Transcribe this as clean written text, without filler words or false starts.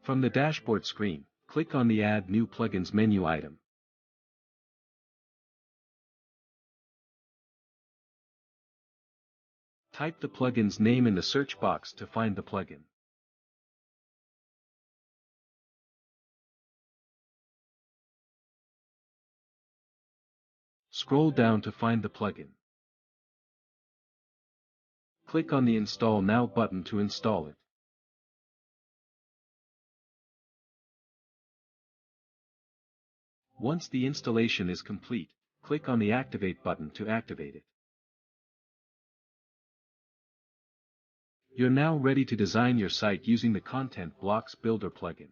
From the dashboard screen, click on the Add New Plugins menu item. Type the plugin's name in the search box to find the plugin. Scroll down to find the plugin. Click on the Install Now button to install it. Once the installation is complete, click on the Activate button to activate it. You're now ready to design your site using the Content Blocks Builder plugin.